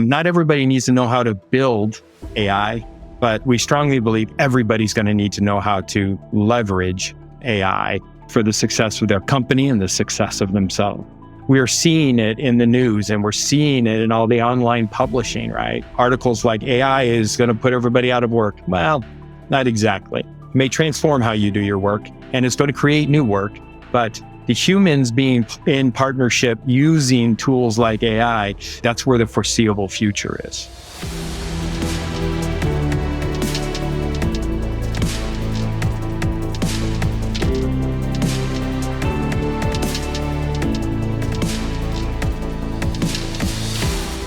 Not everybody needs to know how to build AI, but we strongly believe everybody's going to need to know how to leverage AI for the success of their company and the success of themselves. We are seeing it in the news and we're seeing it in all the online publishing, right? Articles like AI is going to put everybody out of work. Well, not exactly. It may transform how you do your work and it's going to create new work, but the humans being in partnership using tools like AI, that's where the foreseeable future is.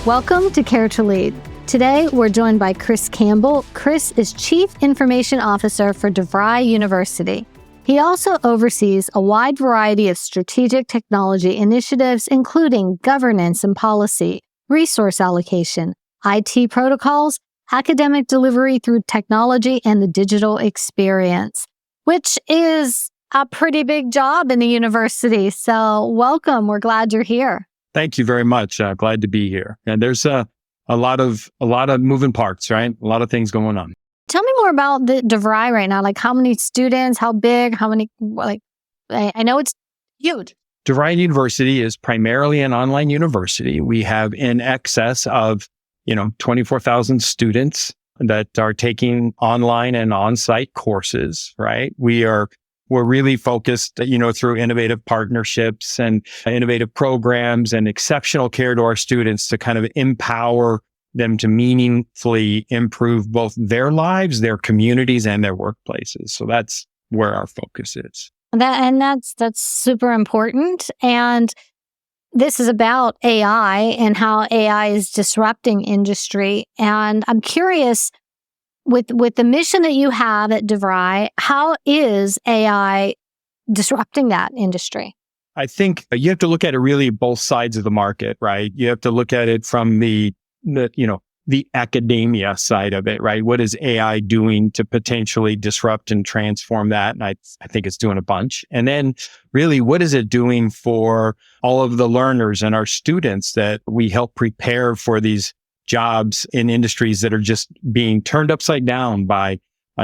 Welcome to Care to Lead. Today, we're joined by Chris Campbell. Chris is Chief Information Officer for DeVry University. He also oversees a wide variety of strategic technology initiatives, including governance and policy, resource allocation, IT protocols, academic delivery through technology, and the digital experience, which is a pretty big job in the university. So welcome. We're glad you're here. Thank you very much. Glad to be here. And there's a lot of moving parts, right? A lot of things going on. Tell me more about the DeVry right now. Like how many students, how big, how many, I know it's huge. DeVry University is primarily an online university. We have in excess of, 24,000 students that are taking online and on-site courses, right? We're really focused, through innovative partnerships and innovative programs and exceptional care to our students to kind of empower them to meaningfully improve both their lives, their communities, and their workplaces. So that's where our focus is. That's super important. And this is about AI and how AI is disrupting industry. And I'm curious, with the mission that you have at DeVry, how is AI disrupting that industry? I think you have to look at it really both sides of the market, right? You have to look at it from the academia side of it, right? What is AI doing to potentially disrupt and transform that? And I think it's doing a bunch. And then really, what is it doing for all of the learners and our students that we help prepare for these jobs in industries that are just being turned upside down by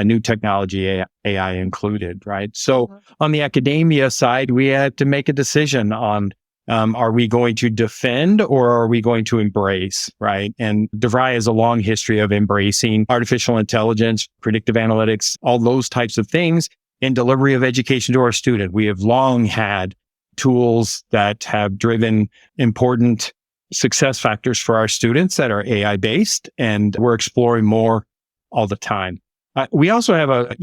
new technology, AI included, right? So on the academia side, we had to make a decision on are we going to defend or are we going to embrace, right? And DeVry has a long history of embracing artificial intelligence, predictive analytics, all those types of things in delivery of education to our student. We have long had tools that have driven important success factors for our students that are AI-based, and we're exploring more all the time. We also have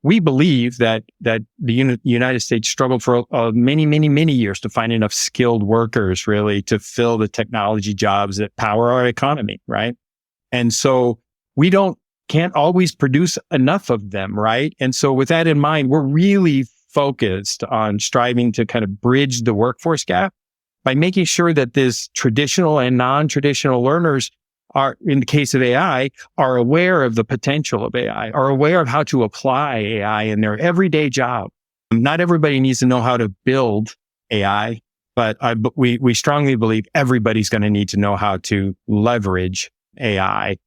we believe that the United States struggled for many years to find enough skilled workers really to fill the technology jobs that power our economy, right? And so we can't always produce enough of them, right? And so with that in mind, we're really focused on striving to kind of bridge the workforce gap by making sure that this traditional and non-traditional learners are, in the case of AI, are aware of the potential of AI, are aware of how to apply AI in their everyday job. Not everybody needs to know how to build AI, but we strongly believe everybody's going to need to know how to leverage AI,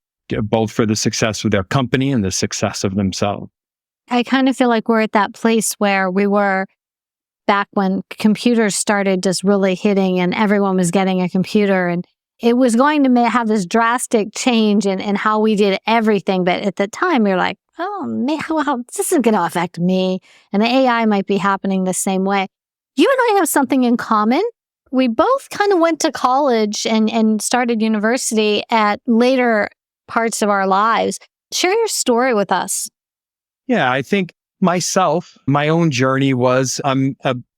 both for the success of their company and the success of themselves. I kind of feel like we're at that place where we were back when computers started just really hitting and everyone was getting a computer, and it was going to have this drastic change in how we did everything. But at the time, you're like, oh, man, well, this isn't going to affect me. And the AI might be happening the same way. You and I have something in common. We both kind of went to college and started university at later parts of our lives. Share your story with us. Yeah, I think myself, my own journey was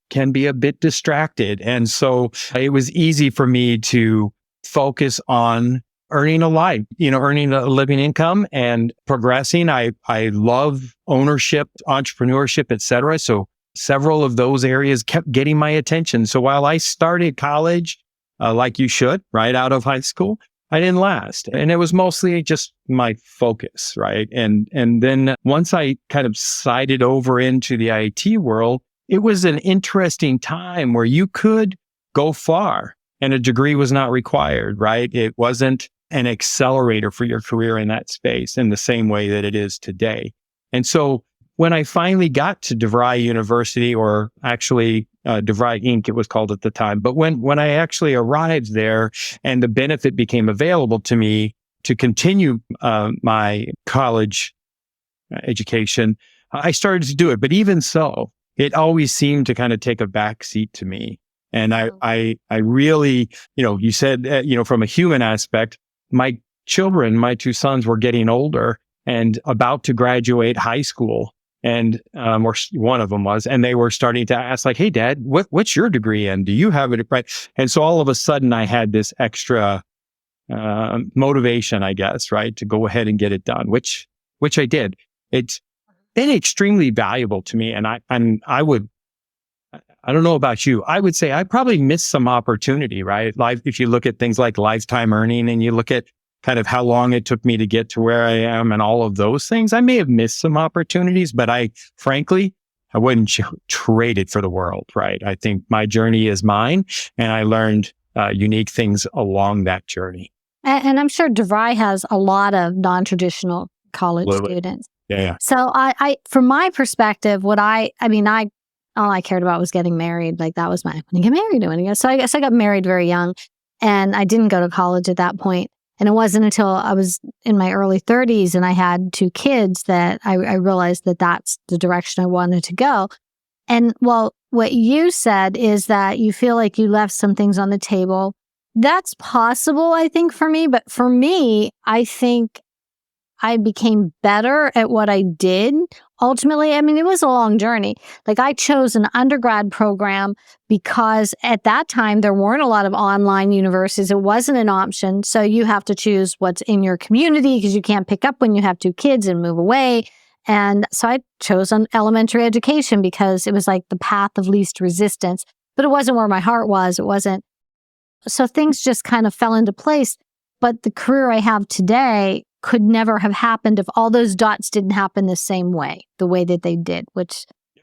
can be a bit distracted. And so it was easy for me to focus on earning a life, earning a living income and progressing. I love ownership, entrepreneurship, et cetera. So several of those areas kept getting my attention. So while I started college, like you should, right out of high school, I didn't last. And it was mostly just my focus, right? And then once I kind of sided over into the IT world, it was an interesting time where you could go far and a degree was not required, right? It wasn't an accelerator for your career in that space in the same way that it is today. And so when I finally got to DeVry University, or actually DeVry Inc., it was called at the time, but when I actually arrived there and the benefit became available to me to continue my college education, I started to do it. But even so, it always seemed to kind of take a back seat to me. And I really, you said, from a human aspect, my children, my two sons were getting older and about to graduate high school. And, or one of them was, and they were starting to ask like, "Hey Dad, what's your degree in? Do you have it?" Right. And so all of a sudden I had this extra, motivation, I guess, right, to go ahead and get it done, which I did. It's been extremely valuable to me. And I don't know about you. I would say I probably missed some opportunity, right? If you look at things like lifetime earning and you look at kind of how long it took me to get to where I am and all of those things, I may have missed some opportunities, but frankly, I wouldn't trade it for the world, right? I think my journey is mine, and I learned unique things along that journey. And I'm sure DeVry has a lot of non-traditional college students. Yeah. So I from my perspective, all I cared about was getting married. Like that was when I get married. So I guess I got married very young, and I didn't go to college at that point. And it wasn't until I was in my early 30s and I had two kids that I realized that that's the direction I wanted to go. And well, what you said is that you feel like you left some things on the table. That's possible, I think, for me. But for me, I think I became better at what I did. Ultimately, it was a long journey. Like I chose an undergrad program because at that time, there weren't a lot of online universities. It wasn't an option. So you have to choose what's in your community because you can't pick up when you have two kids and move away. And so I chose an elementary education because it was like the path of least resistance, but it wasn't where my heart was. It wasn't. So things just kind of fell into place. But the career I have today could never have happened if all those dots didn't happen the same way, the way that they did,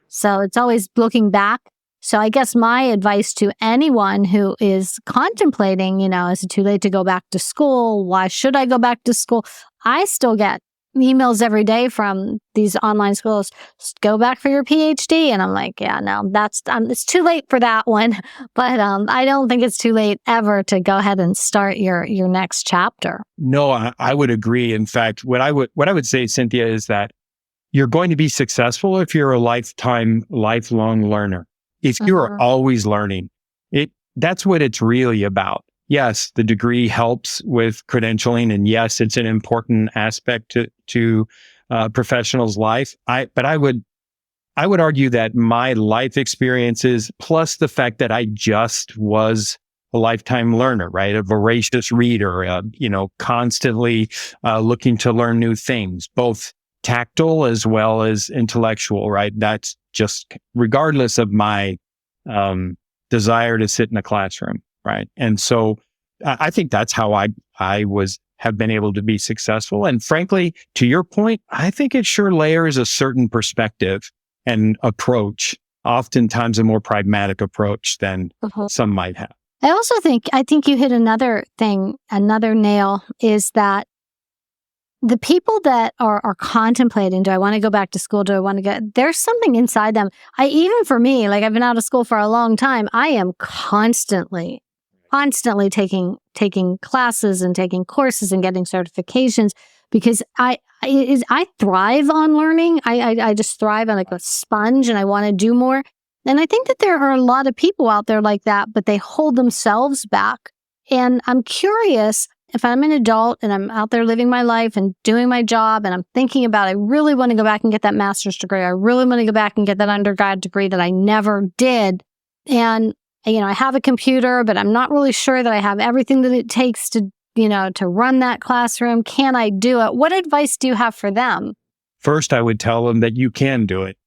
so it's always looking back. So I guess my advice to anyone who is contemplating, is it too late to go back to school? Why should I go back to school? I still get emails every day from these online schools. Just go back for your PhD. And I'm like, yeah, no, it's too late for that one. But I don't think it's too late ever to go ahead and start your next chapter. No, I would agree. In fact, what I would say, Cynthia, is that you're going to be successful if you're a lifelong learner. If you're always learning, that's what it's really about. Yes, the degree helps with credentialing, and yes, it's an important aspect to professionals' life. But I would argue that my life experiences, plus the fact that I just was a lifetime learner, right? A voracious reader, constantly looking to learn new things, both tactile as well as intellectual, right? That's just regardless of my desire to sit in a classroom. Right. And so I think that's how I have been able to be successful. And frankly, to your point, I think it sure layers a certain perspective and approach, oftentimes a more pragmatic approach than some might have. I think you hit another nail, is that the people that are contemplating, do I want to go back to school? Do I want to go? There's something inside them. Even for me, like I've been out of school for a long time. I am constantly taking classes and taking courses and getting certifications because I thrive on learning. I just thrive on like a sponge, and I want to do more. And I think that there are a lot of people out there like that, but they hold themselves back. And I'm curious, if I'm an adult and I'm out there living my life and doing my job and I'm thinking about, I really want to go back and get that master's degree. I really want to go back and get that undergrad degree that I never did. And, I have a computer, but I'm not really sure that I have everything that it takes to run that classroom. Can I do it? What advice do you have for them? First, I would tell them that you can do it.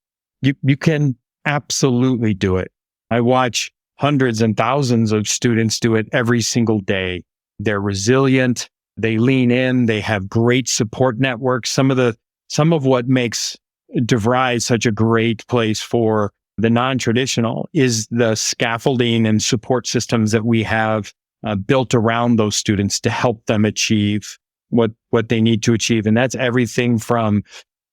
You can absolutely do it. I watch hundreds and thousands of students do it every single day. They're resilient. They lean in. They have great support networks. Some of what makes DeVry such a great place for the non-traditional is the scaffolding and support systems that we have built around those students to help them achieve what they need to achieve. And that's everything from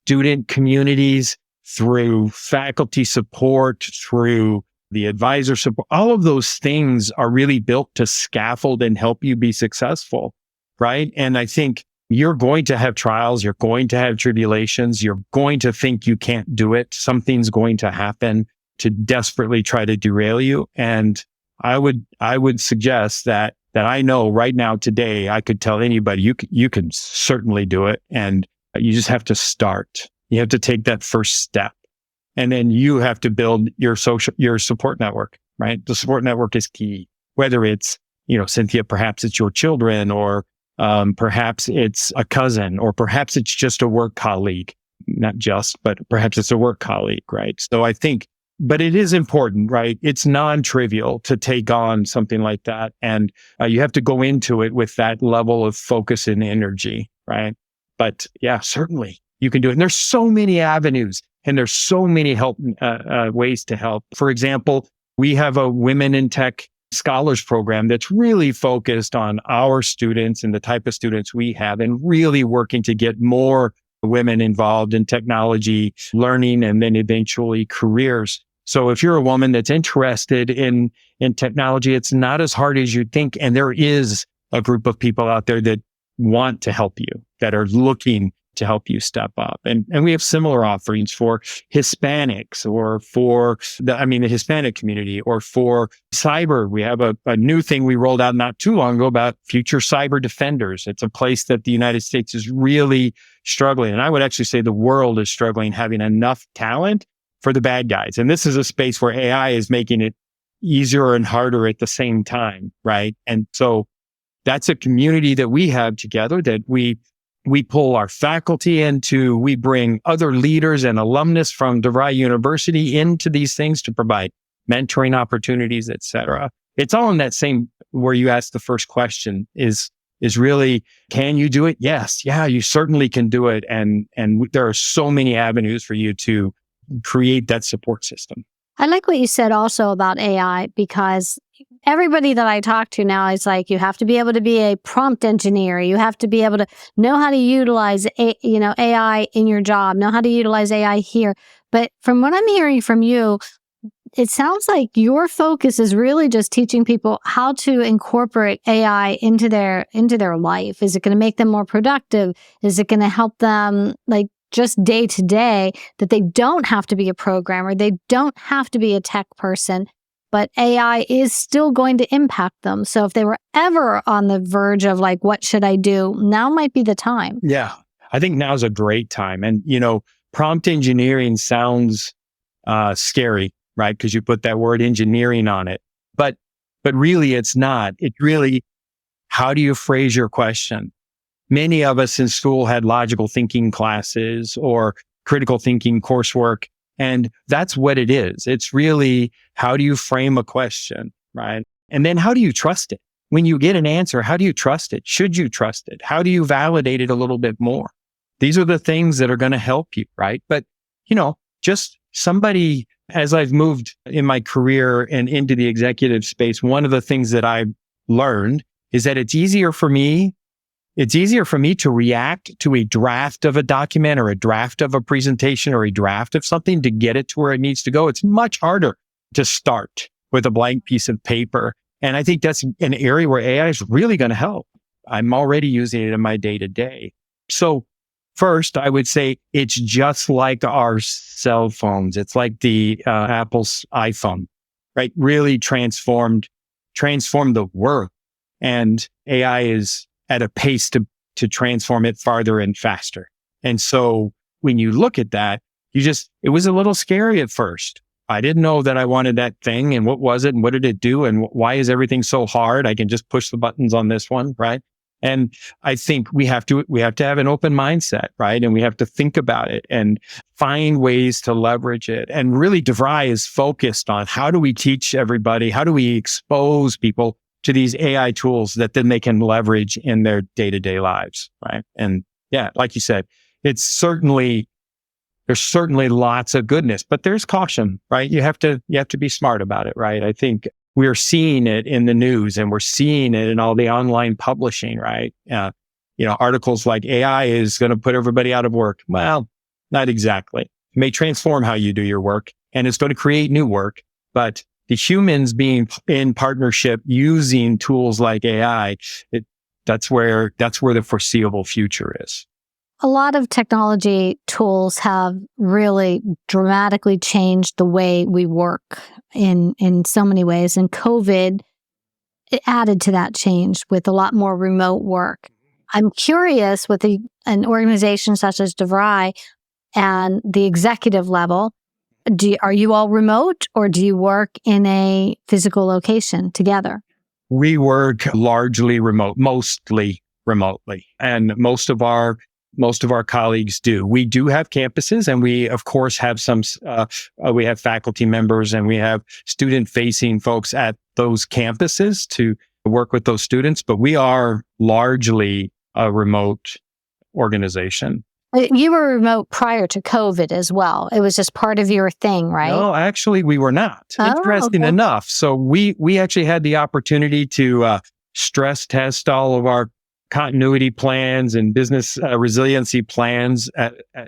student communities through faculty support, through the advisor support. All of those things are really built to scaffold and help you be successful, right? And I think you're going to have trials, you're going to have tribulations, you're going to think you can't do it. Something's going to happen to desperately try to derail you. And I would suggest that I know right now today, I could tell anybody you can certainly do it. And you just have to start. You have to take that first step. And then you have to build your support network, right? The support network is key. Whether it's, Cynthia, perhaps it's your children, or perhaps it's a cousin, or perhaps it's just a work colleague, but perhaps it's a work colleague, right? So I think, but it is important, right? It's non-trivial to take on something like that. And you have to go into it with that level of focus and energy, right? But yeah, certainly you can do it. And there's so many avenues and there's so many ways to help. For example, we have a Women in Tech Scholars Program that's really focused on our students and the type of students we have, and really working to get more women involved in technology learning and then eventually careers. So if you're a woman that's interested in technology, it's not as hard as you think. And there is a group of people out there that want to help you, that are looking to help you step up. And we have similar offerings for Hispanics, or for the Hispanic community, or for cyber. We have a new thing we rolled out not too long ago about future cyber defenders. It's a place that the United States is really struggling. And I would actually say the world is struggling having enough talent for the bad guys. And this is a space where AI is making it easier and harder at the same time, right? And so that's a community that we have together that we pull our faculty into. We bring other leaders and alumnus from DeVry University into these things to provide mentoring opportunities, et cetera. It's all in that same, where you asked the first question is really, can you do it? Yes. Yeah, you certainly can do it. And there are so many avenues for you to create that support system. I like what you said also about AI, because everybody that I talk to now is like, you have to be able to be a prompt engineer. You have to be able to know how to utilize AI in your job, know how to utilize AI here. But from what I'm hearing from you, it sounds like your focus is really just teaching people how to incorporate AI into their life. Is it going to make them more productive? Is it going to help them just day to day, that they don't have to be a programmer, they don't have to be a tech person, but AI is still going to impact them. So if they were ever on the verge of what should I do? Now might be the time. Yeah, I think now's a great time. And, prompt engineering sounds scary, right? Because you put that word engineering on it, but really it's not. It's really, how do you phrase your question? Many of us in school had logical thinking classes or critical thinking coursework, and that's what it is. It's really, how do you frame a question, right? And then how do you trust it? When you get an answer, how do you trust it? Should you trust it? How do you validate it a little bit more? These are the things that are going to help you, right? But, just somebody, as I've moved in my career and into the executive space, one of the things that I've learned is that it's easier for me to react to a draft of a document or a draft of a presentation or a draft of something to get it to where it needs to go. It's much harder to start with a blank piece of paper. And I think that's an area where AI is really going to help. I'm already using it in my day to day. So first, I would say it's just like our cell phones. It's like the Apple's iPhone, right? Really transformed the world. And AI is at a pace to transform it farther and faster. And so when you look at that, it was a little scary at first. I didn't know that I wanted that thing, and what was it, and what did it do, and why is everything so hard? I can just push the buttons on this one, right? And I think we have to have an open mindset, right? And we have to think about it and find ways to leverage it. And really, DeVry is focused on, how do we teach everybody? How do we expose people to these AI tools that then they can leverage in their day-to-day lives, right? And yeah, like you said, there's certainly lots of goodness, but there's caution, right? You have to be smart about it, right? I think we are seeing it in the news and we're seeing it in all the online publishing, right? Articles like AI is going to put everybody out of work. Well, not exactly. It may transform how you do your work and it's going to create new work, but the humans being in partnership using tools like AI, that's where the foreseeable future is. A lot of technology tools have really dramatically changed the way we work in so many ways. And COVID, it added to that change with a lot more remote work. I'm curious with an organization such as DeVry and the executive level, are you all remote or do you work in a physical location together? We work largely remote, mostly remotely. And most of our colleagues do. We do have campuses and we, of course, have we have faculty members and we have student-facing folks at those campuses to work with those students, but we are largely a remote organization. You were remote prior to COVID as well. It was just part of your thing, right? No, actually, we were not. Interesting enough. So we actually had the opportunity to stress test all of our continuity plans and business resiliency plans,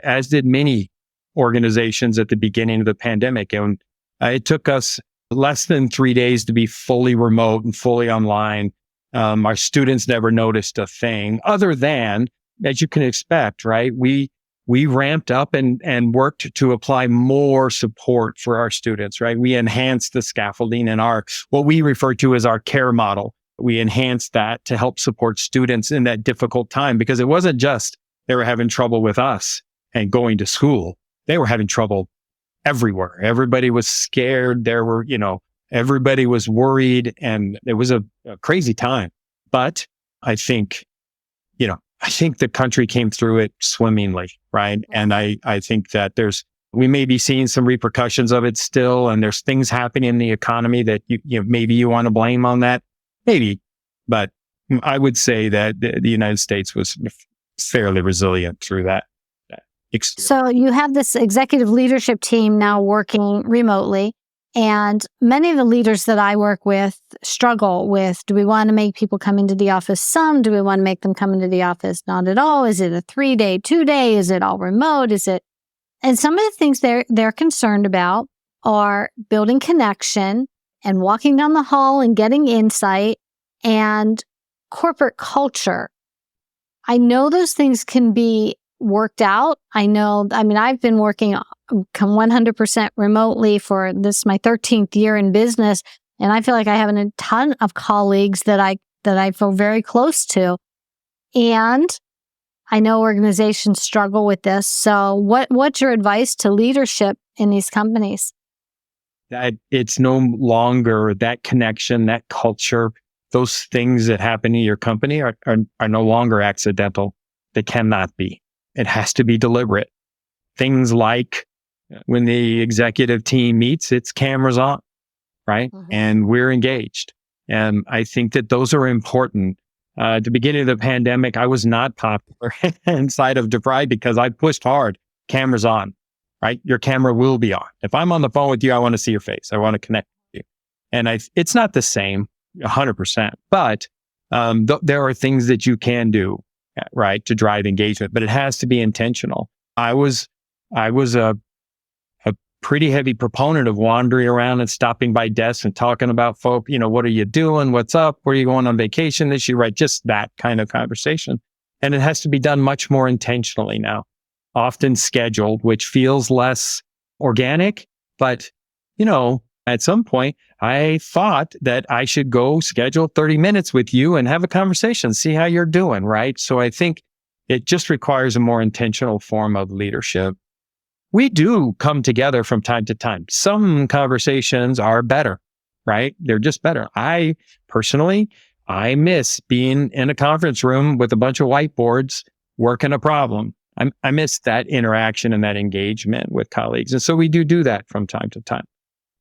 as did many organizations at the beginning of the pandemic. And it took us less than 3 days to be fully remote and fully online. Our students never noticed a thing other than, as you can expect, right? We ramped up and worked to apply more support for our students, right? We enhanced the scaffolding in what we refer to as our care model. We enhanced that to help support students in that difficult time because it wasn't just they were having trouble with us and going to school. They were having trouble everywhere. Everybody was scared. Everybody was worried and it was a crazy time. But I think the country came through it swimmingly, right? And I think that we may be seeing some repercussions of it still, and there's things happening in the economy that maybe you want to blame on that. Maybe, but I would say that the United States was fairly resilient through that experience. So you have this executive leadership team now working remotely, and many of the leaders that I work with struggle with, do we want to make people come into the office some? Do we want to make them come into the office not at all? Is it a 3-day, 2-day? Is it all remote? And some of the things they're concerned about are building connection and walking down the hall and getting insight and corporate culture. I know those things can be worked out. I've been working 100% remotely for my 13th year in business, and I feel like I have a ton of colleagues that I feel very close to. And I know organizations struggle with this. So what's your advice to leadership in these companies? That it's no longer that connection, that culture, those things that happen in your company are no longer accidental. They cannot be. It has to be deliberate. Things like when the executive team meets, it's cameras on, right? Mm-hmm. And we're engaged. And I think that those are important. At the beginning of the pandemic, I was not popular inside of DeVry because I pushed hard, cameras on. Right? Your camera will be on. If I'm on the phone with you, I want to see your face. I want to connect with you. And it's not the same 100%, but there are things that you can do, right, to drive engagement, but it has to be intentional. I was a pretty heavy proponent of wandering around and stopping by desks and talking about folk, what are you doing? What's up? Where are you going on vacation this year? Right? Just that kind of conversation. And it has to be done much more intentionally now. Often scheduled, which feels less organic. But, at some point, I thought that I should go schedule 30 minutes with you and have a conversation, see how you're doing, right? So I think it just requires a more intentional form of leadership. We do come together from time to time. Some conversations are better, right? They're just better. I miss being in a conference room with a bunch of whiteboards working a problem. I miss that interaction and that engagement with colleagues. And so we do that from time to time.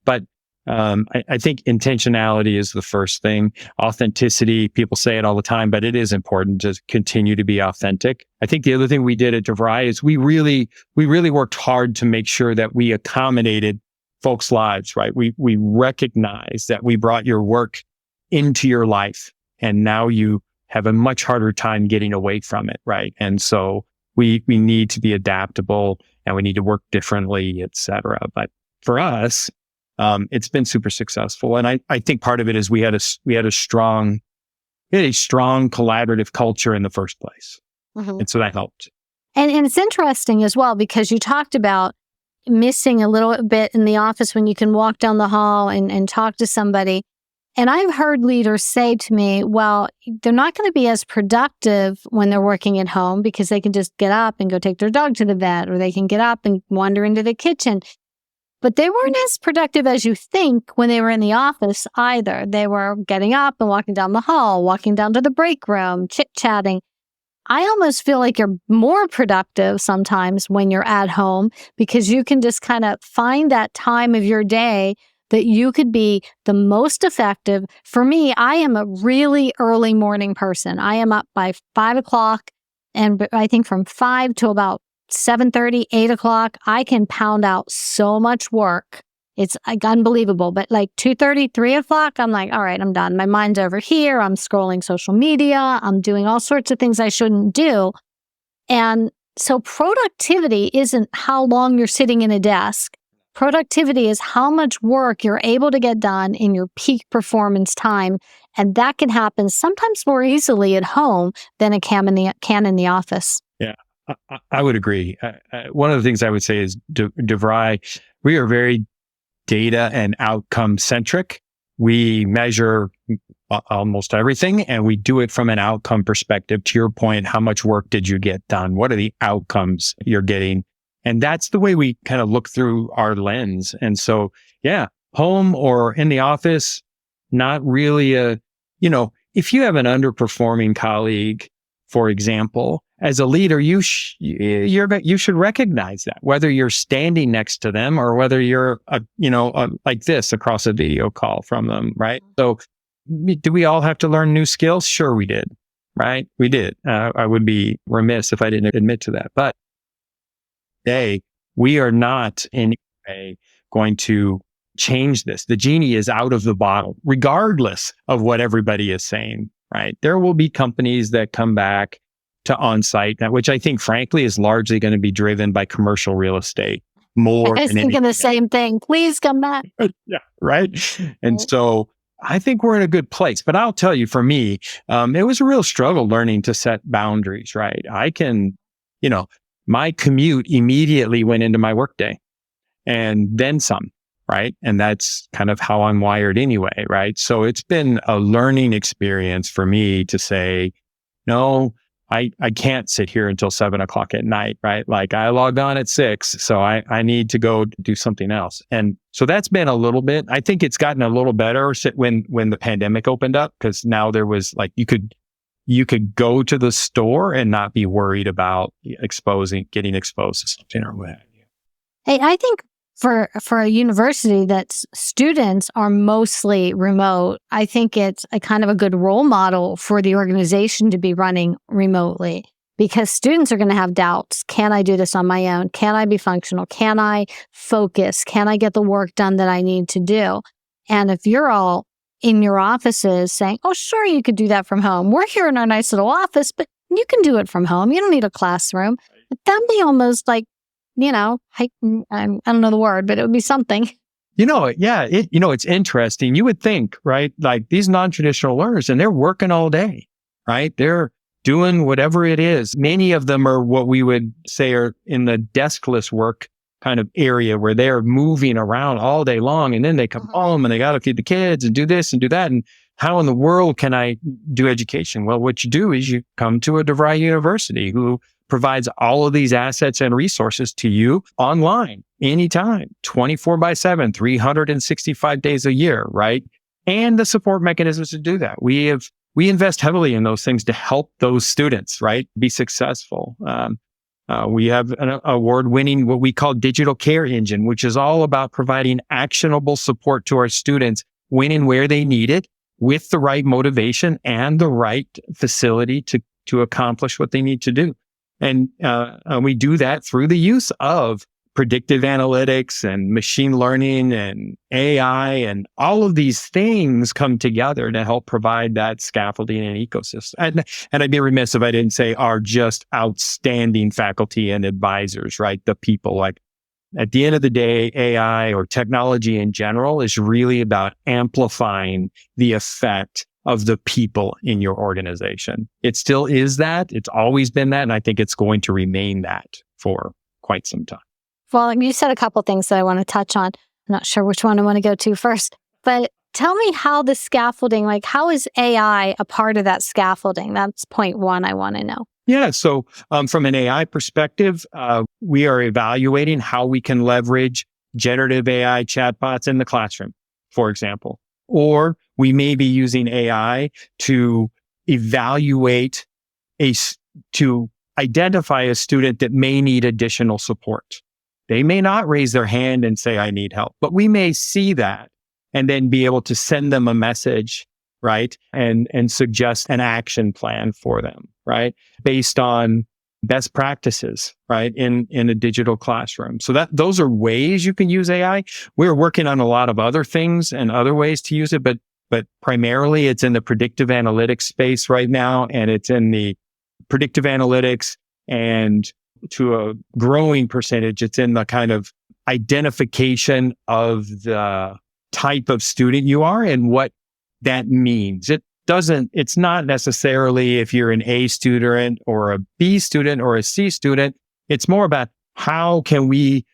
But I think intentionality is the first thing. Authenticity, people say it all the time, but it is important to continue to be authentic. I think the other thing we did at DeVry is we really worked hard to make sure that we accommodated folks' lives, right? We recognize that we brought your work into your life, and now you have a much harder time getting away from it, right? And so we need to be adaptable, and we need to work differently, et cetera. But for us, it's been super successful. And I think part of it is we had a strong collaborative culture in the first place. Mm-hmm. And so that helped. And it's interesting as well, because you talked about missing a little bit in the office when you can walk down the hall and talk to somebody. And I've heard leaders say to me, well, they're not going to be as productive when they're working at home because they can just get up and go take their dog to the vet, or they can get up and wander into the kitchen. But they weren't as productive as you think when they were in the office either. They were getting up and walking down the hall, walking down to the break room, chit-chatting. I almost feel like you're more productive sometimes when you're at home, because you can just kind of find that time of your day that you could be the most effective. For me, I am a really early morning person. I am up by 5 o'clock, and I think from 5 to about 7:30, 8 o'clock, I can pound out so much work. It's like unbelievable. But like 2:30, 3 o'clock, I'm like, all right, I'm done. My mind's over here. I'm scrolling social media. I'm doing all sorts of things I shouldn't do. And so productivity isn't how long you're sitting in a desk. Productivity is how much work you're able to get done in your peak performance time. And that can happen sometimes more easily at home than it can in the office. Yeah, I would agree. One of the things I would say is DeVry, we are very data and outcome centric. We measure almost everything, and we do it from an outcome perspective. To your point, how much work did you get done? What are the outcomes you're getting? And that's the way we kind of look through our lens. And so, yeah, home or in the office, not really if you have an underperforming colleague, for example, as a leader, you should recognize that, whether you're standing next to them or whether you're, like this across a video call from them, right? So do we all have to learn new skills? Sure, we did, right? We did. I would be remiss if I didn't admit to that. But today, we are not in any way going to change this. The genie is out of the bottle, regardless of what everybody is saying, right? There will be companies that come back to on-site, which I think, frankly, is largely going to be driven by commercial real estate more. I was thinking the same thing. Please come back. Yeah, right. And so I think we're in a good place. But I'll tell you, for me, it was a real struggle learning to set boundaries, right? I can, my commute immediately went into my workday and then some, right? And that's kind of how I'm wired anyway, right? So it's been a learning experience for me to say, no, I can't sit here until 7 o'clock at night, right? Like I logged on at 6, so I need to go do something else. And so that's been a little bit, I think it's gotten a little better when the pandemic opened up, because now there was like, you could go to the store and not be worried about getting exposed to something or what have you. Hey, I think for a university that students are mostly remote, I think it's a kind of a good role model for the organization to be running remotely, because students are going to have doubts. Can I do this on my own? Can I be functional? Can I focus? Can I get the work done that I need to do? And if you're all in your offices saying, oh, sure, you could do that from home. We're here in our nice little office, but you can do it from home. You don't need a classroom. That'd be almost like, I don't know the word, but it would be something. It's interesting. You would think, right? Like these non-traditional learners, and they're working all day, right? They're doing whatever it is. Many of them are what we would say are in the deskless work kind of area, where they're moving around all day long, and then they come home and they got to feed the kids and do this and do that. And how in the world can I do education? Well, what you do is you come to a DeVry University who provides all of these assets and resources to you online, anytime, 24/7, 365 days a year, right? And the support mechanisms to do that. We invest heavily in those things to help those students, right, be successful. We have an award-winning, what we call digital care engine, which is all about providing actionable support to our students when and where they need it, with the right motivation and the right facility to accomplish what they need to do. And we do that through the use of predictive analytics and machine learning and AI and all of these things come together to help provide that scaffolding and ecosystem. And I'd be remiss if I didn't say are just outstanding faculty and advisors, right? The people, like, at the end of the day, AI or technology in general is really about amplifying the effect of the people in your organization. It still is that. It's always been that. And I think it's going to remain that for quite some time. Well, you said a couple things that I want to touch on. I'm not sure which one I want to go to first, but tell me how the scaffolding, like how is AI a part of that scaffolding? That's point one I want to know. Yeah. So from an AI perspective, we are evaluating how we can leverage generative AI chatbots in the classroom, for example. Or we may be using AI to evaluate to identify a student that may need additional support. They may not raise their hand and say, I need help, but we may see that and then be able to send them a message, right? And suggest an action plan for them, right? Based on best practices, right? In a digital classroom. So those are ways you can use AI. We're working on a lot of other things and other ways to use it, but primarily it's in the predictive analytics space right now. And it's in the predictive analytics, and to a growing percentage, it's in the kind of identification of the type of student you are and what that means. It's not necessarily if you're an A student or a B student or a C student. It's more about how can we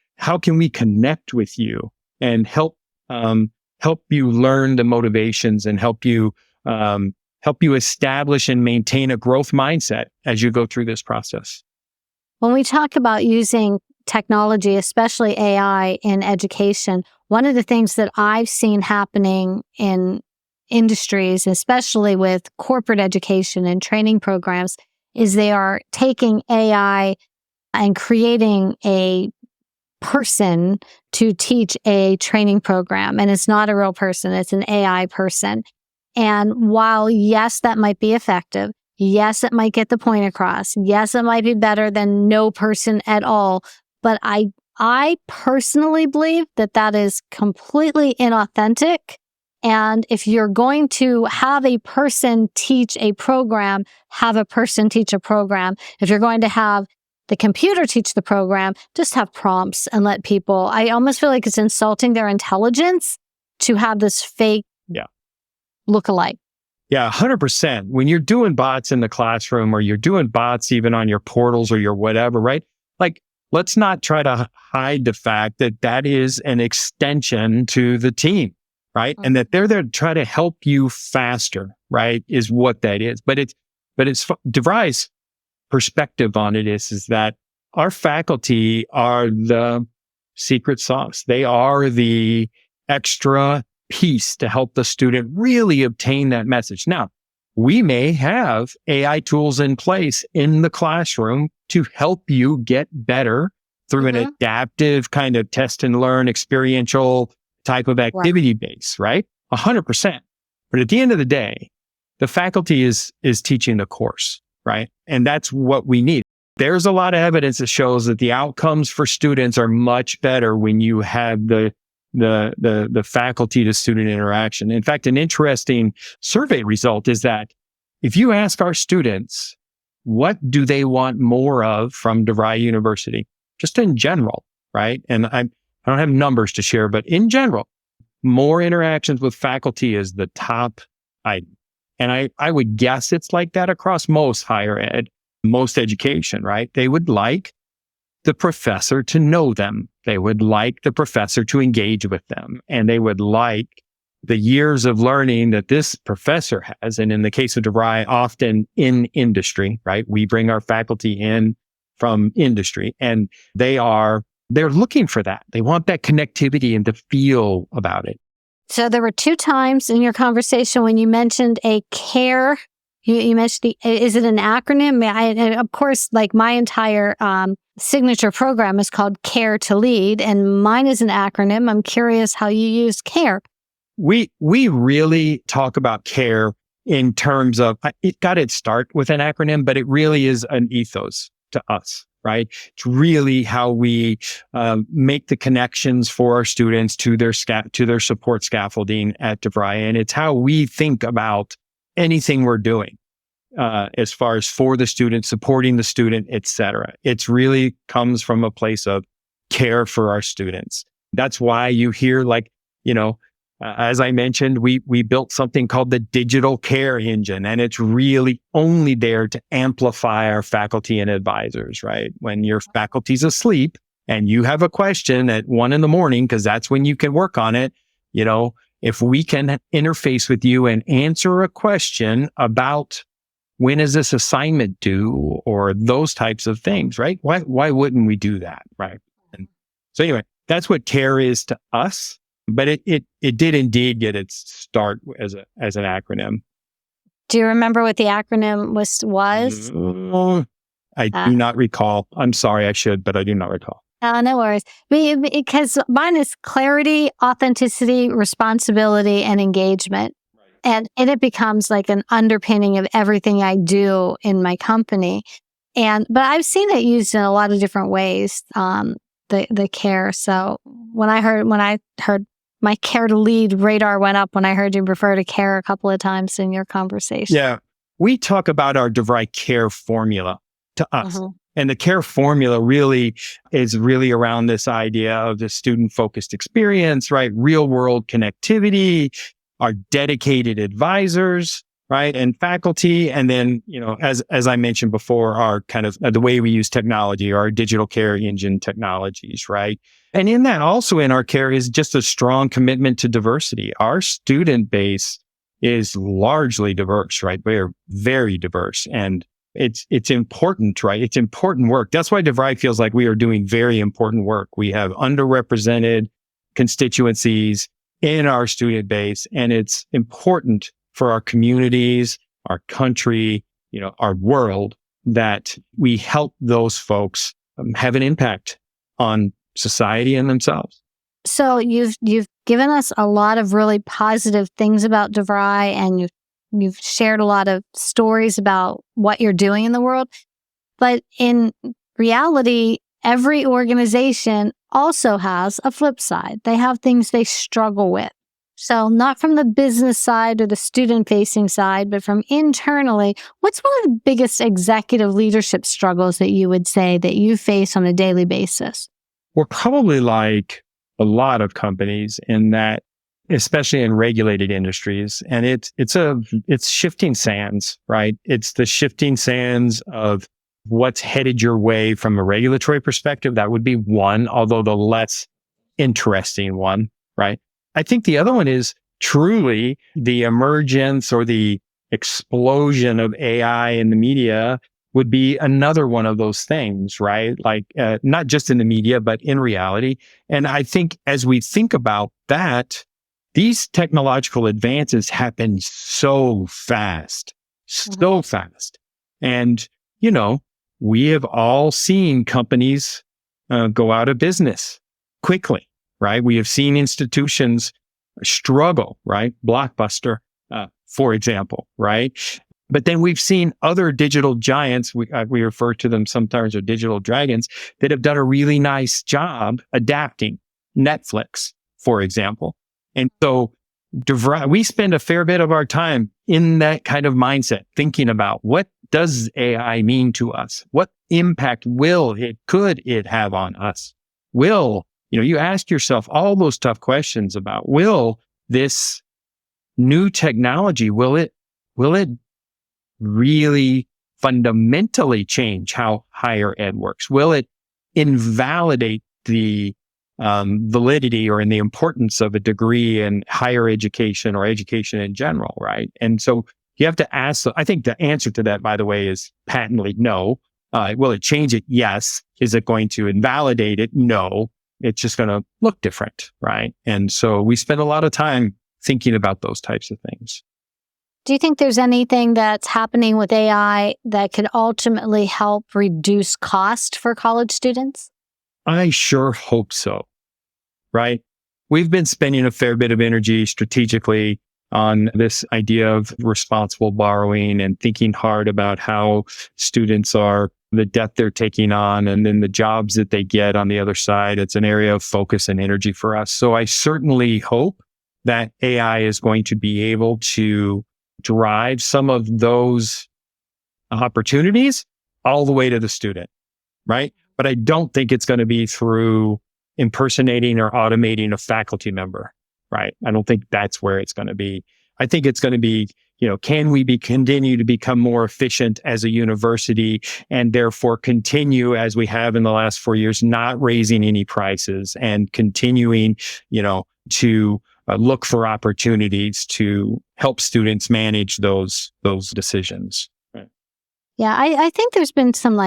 connect with you and help you learn the motivations and help you establish and maintain a growth mindset as you go through this process. When we talk about using technology, especially AI in education, one of the things that I've seen happening in industries, especially with corporate education and training programs, is they are taking AI and creating a person to teach a training program. And it's not a real person, it's an AI person. And while, yes, that might be effective, yes, it might get the point across, yes, it might be better than no person at all, but I personally believe that is completely inauthentic. And if you're going to have a person teach a program, have a person teach a program. If you're going to have the computer teach the program, just have prompts and let people. I almost feel like it's insulting their intelligence to have this fake look-alike. Yeah, 100%. When you're doing bots in the classroom or you're doing bots even on your portals or your whatever, right? Like, let's not try to hide the fact that is an extension to the team, right? Mm-hmm. And that they're there to try to help you faster, right? Is what that is. But it's DeVry's perspective on it is that our faculty are the secret sauce. They are the extra piece to help the student really obtain that message. Now, we may have AI tools in place in the classroom to help you get better through an adaptive kind of test and learn experiential type of activity base, right? 100%. But at the end of the day, the faculty is teaching the course, right? And that's what we need. There's a lot of evidence that shows that the outcomes for students are much better when you have the faculty to student interaction. In fact, an interesting survey result is that if you ask our students, what do they want more of from DeVry University, just in general, right? And I don't have numbers to share, but in general, more interactions with faculty is the top item. And I would guess it's like that across most higher ed, most education, right? They would like the professor to know them. They would like the professor to engage with them. And they would like the years of learning that this professor has. And in the case of DeVry, often in industry, right? We bring our faculty in from industry and they're looking for that. They want that connectivity and to feel about it. So there were 2 times in your conversation when you mentioned a CARE. You mentioned, is it an acronym? Of course, like my entire signature program is called CARE to Lead, and mine is an acronym. I'm curious how you use CARE. We really talk about CARE in terms of, it got its start with an acronym, but it really is an ethos to us, right? It's really how we make the connections for our students to their support scaffolding at DeVry. And it's how we think about anything we're doing as far as for the student, supporting the student, et cetera. It's really comes from a place of care for our students. That's why you hear as I mentioned, we built something called the digital care engine, and it's really only there to amplify our faculty and advisors, right? When your faculty's asleep and you have a question at 1 a.m, because that's when you can work on it, if we can interface with you and answer a question about when is this assignment due or those types of things, right? Why wouldn't we do that, right? And so anyway, that's what care is to us. But it did indeed get its start as an acronym. Do you remember what the acronym was? I do not recall. I'm sorry, I should, but I do not recall. No worries. Because mine is clarity, authenticity, responsibility, and engagement. Right. And it becomes like an underpinning of everything I do in my company. But I've seen it used in a lot of different ways, the care. So when I heard my care to lead radar went up when I heard you refer to care a couple of times in your conversation. Yeah. We talk about our DeVry care formula to us. Mm-hmm. And the care formula is around this idea of the student-focused experience, right? Real world connectivity, our dedicated advisors, right? And faculty. And then, as I mentioned before, our kind of the way we use technology, our digital care engine technologies, right? And in that also in our care is just a strong commitment to diversity. Our student base is largely diverse, right? We're very diverse, and it's important, right? It's important work. That's why DeVry feels like we are doing very important work. We have underrepresented constituencies in our student base, and it's important for our communities, our country, our world, that we help those folks have an impact on society and themselves. So you've given us a lot of really positive things about DeVry, and you've shared a lot of stories about what you're doing in the world. But in reality, every organization also has a flip side. They have things they struggle with. So not from the business side or the student-facing side, but from internally, what's one of the biggest executive leadership struggles that you would say that you face on a daily basis? We're probably like a lot of companies in that, especially in regulated industries, and it's shifting sands, right? It's the shifting sands of what's headed your way from a regulatory perspective. That would be one, although the less interesting one, right? I think the other one is truly the emergence or the explosion of AI in the media would be another one of those things, right? Like not just in the media, but in reality. And I think as we think about that, these technological advances happen so fast. And, we have all seen companies go out of business quickly, right? We have seen institutions struggle, right? Blockbuster, for example, right? But then we've seen other digital giants, we refer to them sometimes as digital dragons, that have done a really nice job adapting. Netflix, for example. And so DeVry, we spend a fair bit of our time in that kind of mindset, thinking about what does AI mean to us? What impact could it have on us? You ask yourself all those tough questions about, will this new technology, will it really fundamentally change how higher ed works? Will it invalidate the validity or in the importance of a degree in higher education or education in general, right? And so you have to ask, I think the answer to that, by the way, is patently no. Will it change it? Yes. Is it going to invalidate it? No. It's just going to look different, right? And so we spend a lot of time thinking about those types of things. Do you think there's anything that's happening with AI that could ultimately help reduce cost for college students? I sure hope so, right? We've been spending a fair bit of energy strategically on this idea of responsible borrowing and thinking hard about how students are, the debt they're taking on, and then the jobs that they get on the other side. It's an area of focus and energy for us. So I certainly hope that AI is going to be able to drive some of those opportunities all the way to the student, right? But I don't think it's going to be through impersonating or automating a faculty member, right? I don't think that's where it's going to be. I think it's going to be, can we continue to become more efficient as a university and therefore continue as we have in the last 4 years, not raising any prices and continuing, to look for opportunities to help students manage those decisions. Right. Yeah, I think there's been some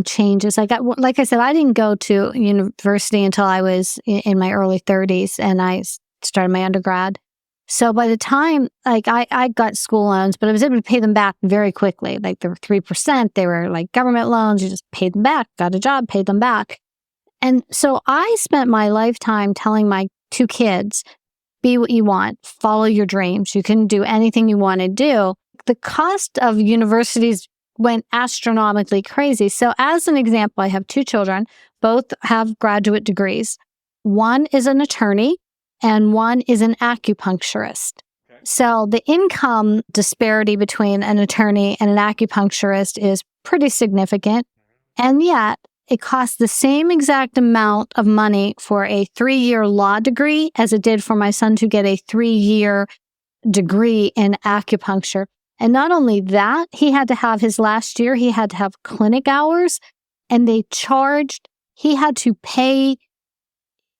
changes. Like I said, I didn't go to university until I was in my early 30s, and I started my undergrad. So by the time, I got school loans, but I was able to pay them back very quickly. Like, they were 3%. They were like government loans. You just paid them back, got a job, paid them back. And so I spent my lifetime telling my 2 kids, be what you want, follow your dreams. You can do anything you want to do. The cost of universities went astronomically crazy. So as an example, I have 2 children, both have graduate degrees. One is an attorney and one is an acupuncturist. Okay. So the income disparity between an attorney and an acupuncturist is pretty significant. And yet it costs the same exact amount of money for a 3-year law degree as it did for my son to get a 3-year degree in acupuncture. And not only that, he had to have his last year, he had to have clinic hours, and he had to pay.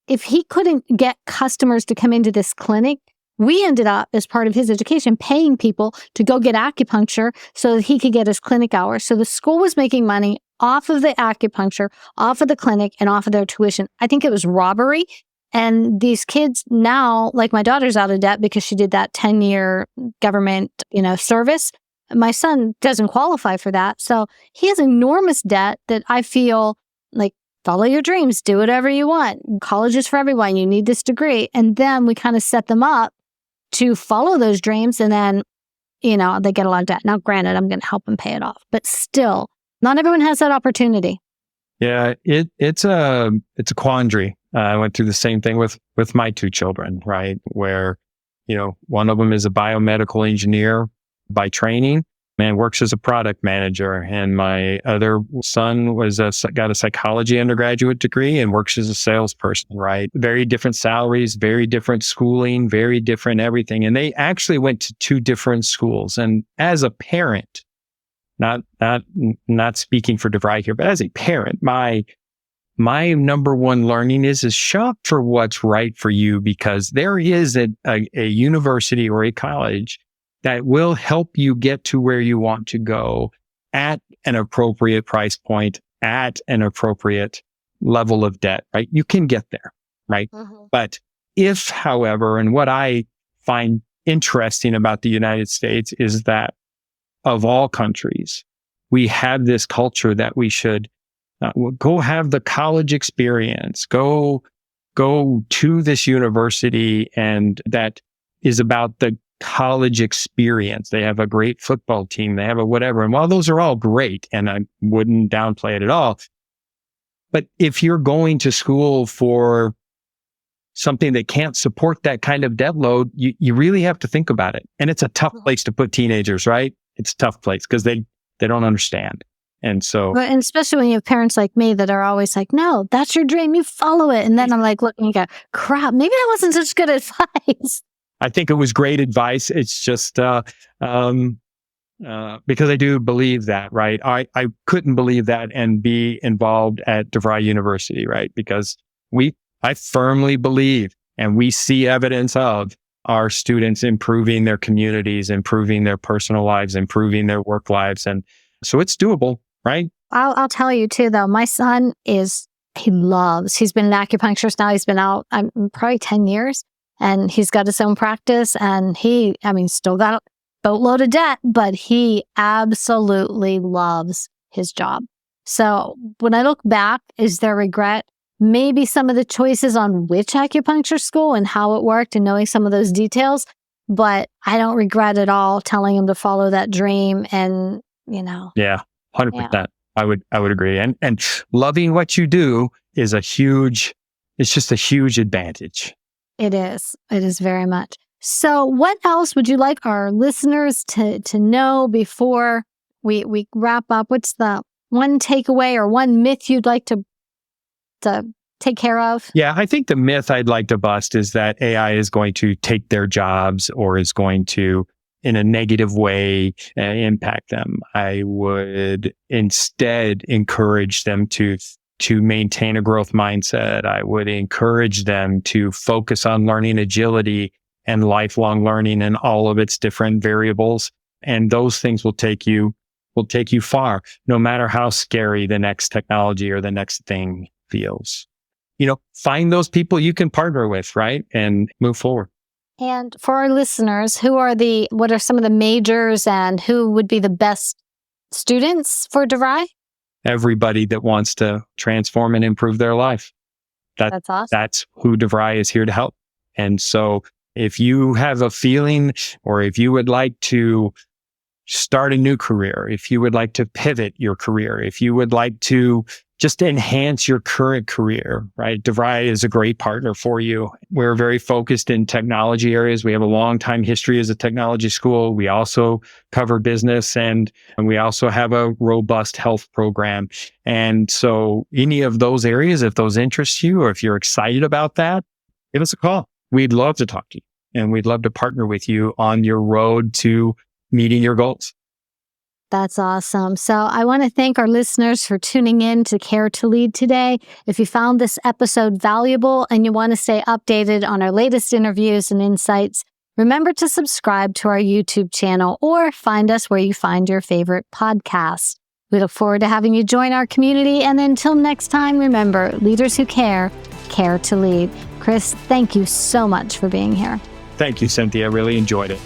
If he couldn't get customers to come into this clinic, we ended up, as part of his education, paying people to go get acupuncture so that he could get his clinic hours. So the school was making money off of the acupuncture, off of the clinic, and off of their tuition. I think it was robbery. And these kids now, like my daughter's out of debt because she did that 10-year government, service. My son doesn't qualify for that. So he has enormous debt that I feel like, follow your dreams, do whatever you want. College is for everyone. You need this degree. And then we kind of set them up to follow those dreams. And then, they get a lot of debt. Now, granted, I'm going to help them pay it off, but still, not everyone has that opportunity. Yeah, it's a quandary. I went through the same thing with my 2 children, right? Where, one of them is a biomedical engineer by training and works as a product manager. And my other son got a psychology undergraduate degree and works as a salesperson, right? Very different salaries, very different schooling, very different everything. And they actually went to 2 different schools. And as a parent, not speaking for DeVry here, but as a parent, my number one learning is shop for what's right for you, because there is a university or a college that will help you get to where you want to go at an appropriate price point, at an appropriate level of debt, right? You can get there, right? Mm-hmm. But if, however, and what I find interesting about the United States is that of all countries, we have this culture that we should go have the college experience, go to this university, and that is about the college experience. They have a great football team, they have a whatever. And while those are all great, and I wouldn't downplay it at all, but if you're going to school for something that can't support that kind of debt load, you really have to think about it. And it's a tough place to put teenagers, right? It's a tough place because they don't understand. And so, and especially when you have parents like me that are always like, no, that's your dream, you follow it. And then I'm like looking and go, crap, maybe that wasn't such good advice. I think it was great advice. It's just because I do believe that, right? I couldn't believe that and be involved at DeVry University, right? Because I firmly believe, and we see evidence of, our students improving their communities, improving their personal lives, improving their work lives. And so it's doable, right? I'll tell you too, though, my son he's been an acupuncturist now. He's been out probably 10 years. And he's got his own practice, and still got a boatload of debt, but he absolutely loves his job. So when I look back, is there regret? Maybe some of the choices on which acupuncture school and how it worked and knowing some of those details. but I don't regret at all telling him to follow that dream. And, Yeah, 100%. I would agree. And loving what you do is it's just a huge advantage. It is. It is very much. So what else would you like our listeners to know before we wrap up? What's the one takeaway or one myth you'd like to take care of? Yeah, I think the myth I'd like to bust is that AI is going to take their jobs or is going to, in a negative way, impact them. I would instead encourage them to maintain a growth mindset. I would encourage them to focus on learning agility and lifelong learning and all of its different variables. And those things will take you far, no matter how scary the next technology or the next thing feels. Find those people you can partner with, right? And move forward. And for our listeners, what are some of the majors and who would be the best students for DeVry? Everybody that wants to transform and improve their life. That's awesome. That's who DeVry is here to help. And so if you have a feeling, or if you would like to start a new career, if you would like to pivot your career, if you would like to just enhance your current career, right? DeVry is a great partner for you. We're very focused in technology areas. We have a long time history as a technology school. We also cover business and we also have a robust health program. And so any of those areas, if those interest you or if you're excited about that, give us a call. We'd love to talk to you and we'd love to partner with you on your road to meeting your goals. That's awesome. So I want to thank our listeners for tuning in to Care to Lead today. If you found this episode valuable and you want to stay updated on our latest interviews and insights, remember to subscribe to our YouTube channel or find us where you find your favorite podcast. We look forward to having you join our community. And until next time, remember, leaders who care to lead. Chris, thank you so much for being here. Thank you, Cynthia. I really enjoyed it.